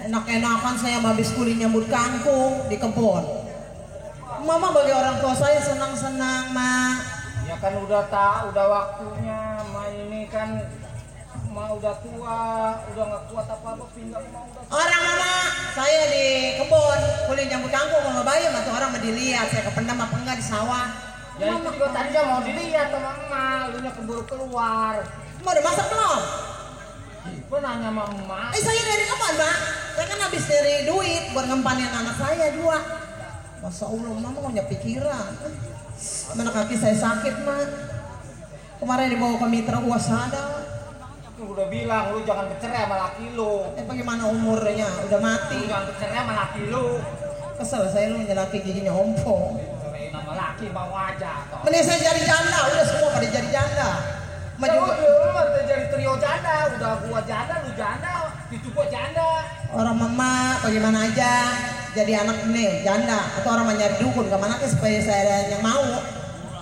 Enak-enakan saya habis kuli nyambut kangkung di kebun. Mama bagi orang tua saya senang-senang, Mak. Ya kan udah waktunya. Ma ini kan udah tua, udah nggak kuat apa-apa pindah mau udah. Orang Mama, saya di kebun kuli nyambut kangkung sama bayi, atau orang mau dilihat saya kependam apa enggak di sawah. Ya Mama, itu juga tadinya mau dilihat sama Mama, lu nya keburu keluar. Mau udah masak belum? Gue nanya sama Emak. Saya dari kapan, Mak? Saya kan habis dari duit buat ngempanin anak saya 2. Masa Allah, Mama punya pikiran. Mana kaki saya sakit, Mak. Kemarin dibawa ke mitra wasada. Udah bilang lu jangan bercerai sama laki lu. Bagaimana umurnya? Udah mati. Lu jangan bercerai sama laki lu. Kesel saya lu laki giginya ompong. Cerain sama laki mau aja. Mending saya jadi janda, udah semua pada jadi janda. Ya udah jadi trio janda, udah gua janda, lu janda, itu gua janda. Orang Mama bagaimana aja jadi anak ini janda, atau orang nyari dukun kemana ke supaya saya yang mau.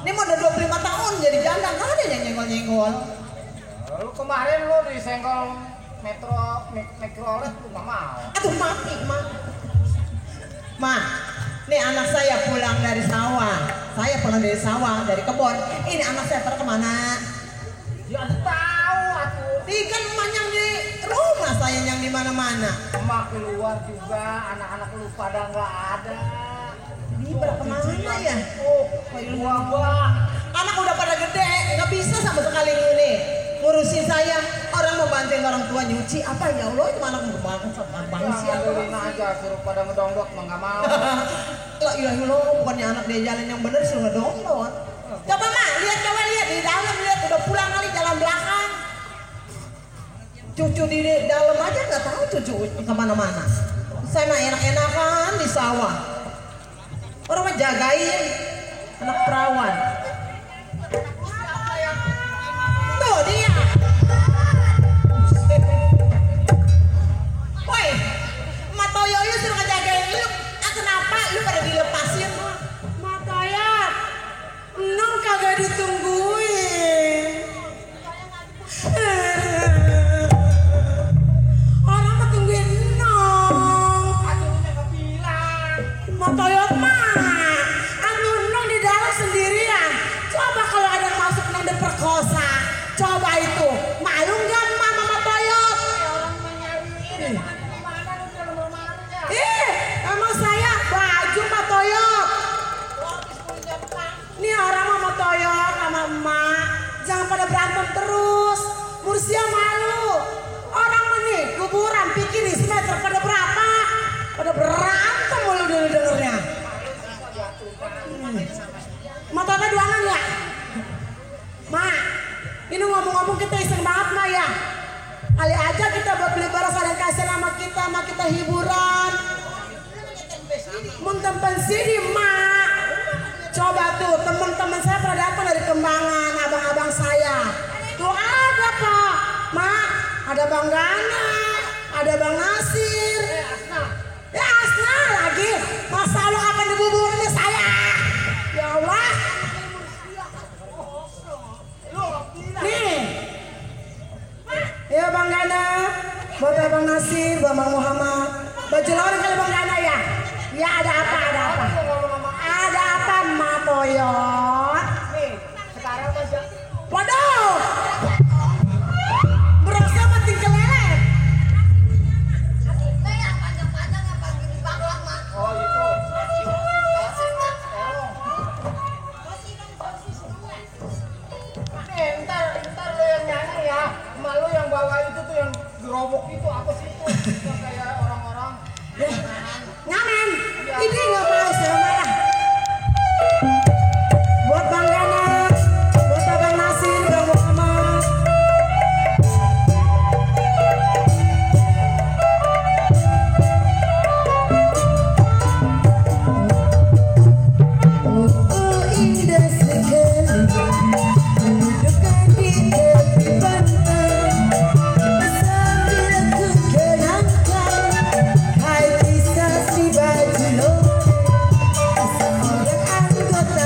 Ini mau udah 25 tahun jadi janda, nggak ada yang nyenggol-nyenggol. Lu kemarin lu disenggol Mikrolet lu nggak mau. Aduh mati, Ma, nih anak saya pulang dari sawah, dari kebun. Ini anak saya pada kemana? Ya tahu atuh. Kan emaknya di rumah saya yang di mana-mana. Emak keluar juga, anak-anak lu pada nggak ada. Ini pada kemana ya? Oh, keluar. Anak udah pada gede, nggak bisa sama sekali ini ngurusin saya. Orang mau bantuin orang tua nyuci apa ya Allah, itu anak mau banget sama bangsi aja suruh pada ngedongdot mah nggak mau. Lah iya bukannya anak dia jalan yang bener suruh ngedongdot. Coba coba lihat di dalam, udah pulang kali jalan belakang. Cucu di dalam aja nggak tahu cucu kemana-mana. Saya mah enak-enakan di sawah. Orang mah jagain anak perawan. Tuh dia. Woi, Matoyo suruh ngejagain lu. Kenapa lu pada dilepasin? Matoyo, Nong kagak ditungguin. Orang mah tungguin Nong. Aduhnya nggak bilang. Matoyo mah, aduh Nong di dalam sendiri. Motornya duangan ya? Ma, ini ngomong-ngomong kita iseng banget Ma ya. Kali aja kita buat beli barang dan kasih nama kita hiburan. Mentempan sini Ma. Coba tuh teman-teman saya pada datang dari Kembangan, abang-abang saya. Tuh ada Pak, Ma, ada Bang Gana, ada Bang Nasir. Ya Asna lagi, masa lo akan dibuburin saya? Ya Allah. Nih, ya Bang Gana, buat Bang Nasir, buat Bang Muhammad. Baju lawan kali Bang Gana ya? Ya ada apa? Ada apa Ma Toyot? Nih, sekarang Mas. Waduh, berasa mati kelelep. Oh itu. Ntar lo yang nyanyi ya. Emak lo yang bawa itu tuh yang gerobok itu apa sih itu? Yang kayak orang-orang. Ngamen, ini nggak mau saya marah. Buat Bang Gana, buat Bang Nasir, Bang Muhammad. Oh indah sekali, dudukkan di tepi pantai sambil ku kenangkan hai kisah si baju lo seorang anggota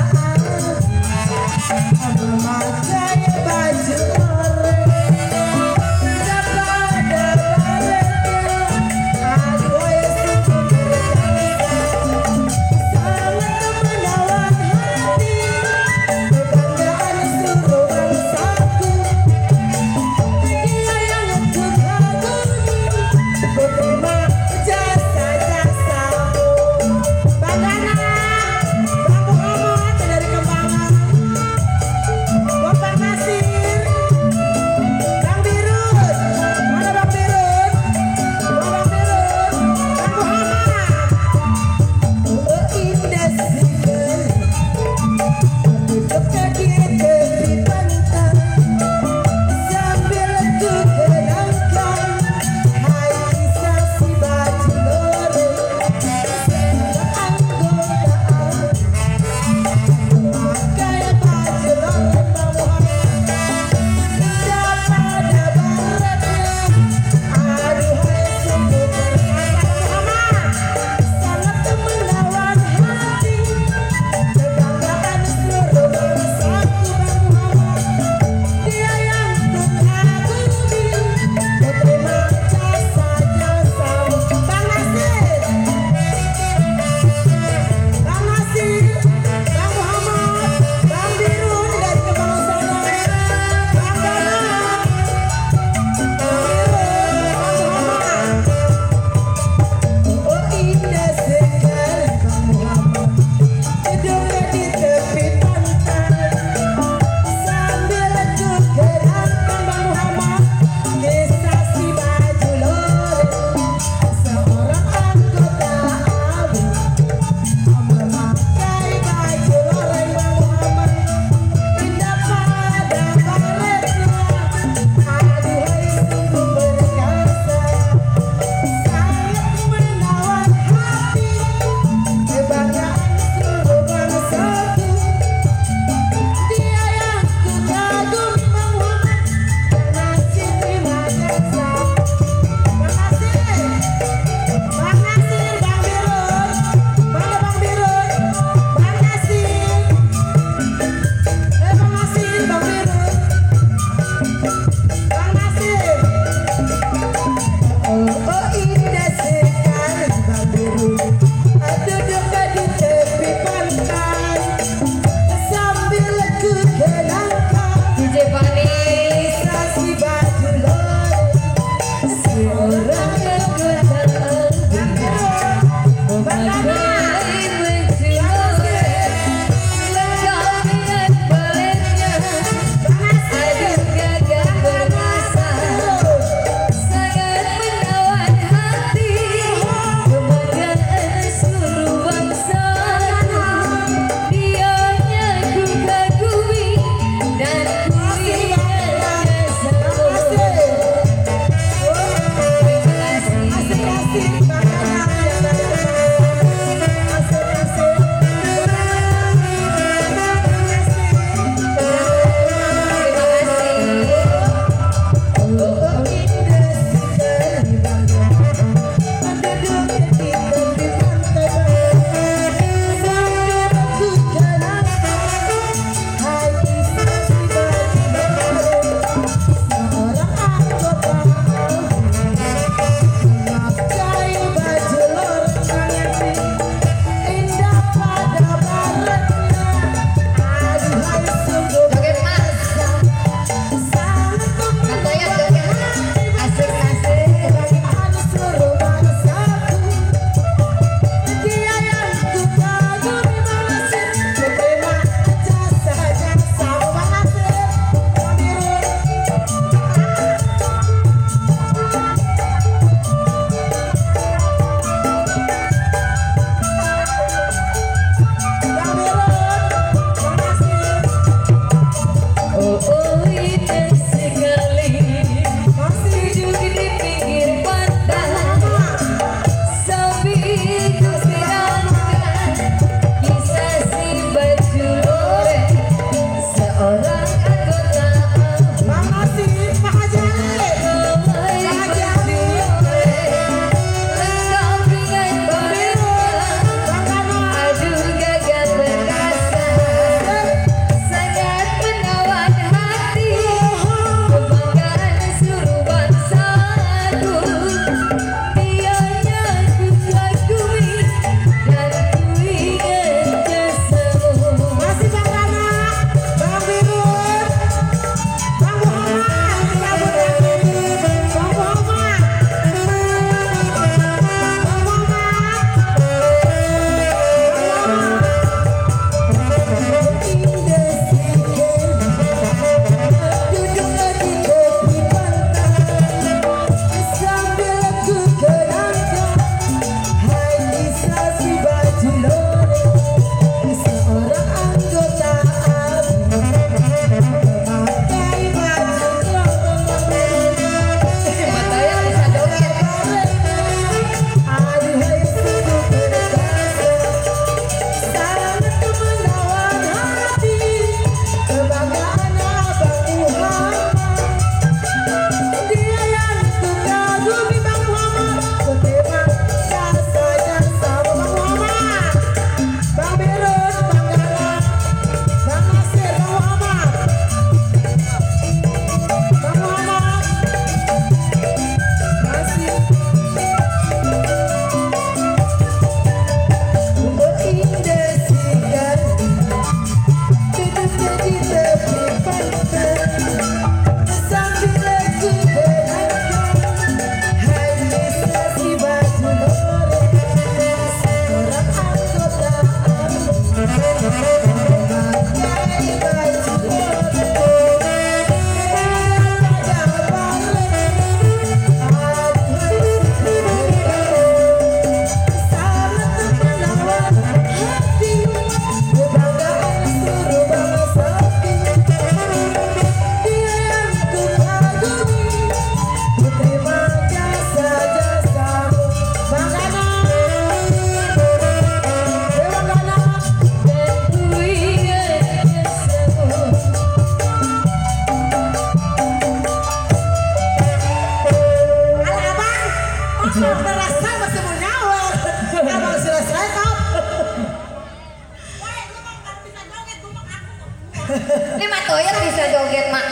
Ini Mak Toyot bisa joget Mak.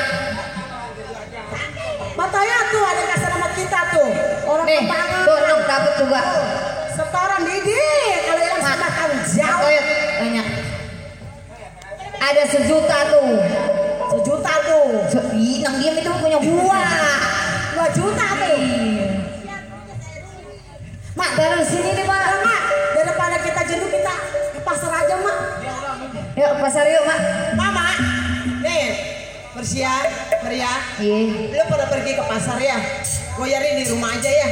Matanya tuh ada kasar sama kita tuh. Orang Nih, kembangan. tuh Nuk dapat juga. Setoran Didi. Kalau yang Mak, sama kan Mak jauh. Toyot banyak. Ada 1 juta tuh. 1 juta tuh. Ih, nang diam itu punya gua. 2 juta tuh. Mak, dari sini nih Mak. Nah, Mak, daripada kita jenuh kita ke pasar aja Mak. Yuk ke pasar yuk Mak. Mama, nih, Persia, Maria, Iya. lu pada pergi ke pasar ya? Gue nyari di rumah aja ya.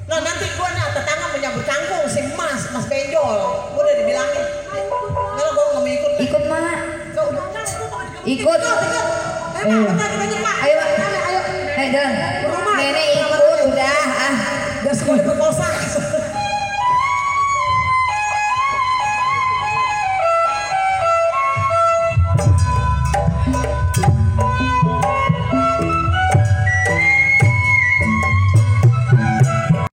Nah nanti gue nih tetangga menyambut kangkung si Mas Benjol. Gue udah dibilangin. Kalau gue nggak mau ikut. Ikut Mak. Kau Ikut. Ayo Mak, kita lanjut Mak. Ayo Mak. Ayo. Ayo jalan. Rumah. Nenek ikut udah ah. udah semua diperkosa.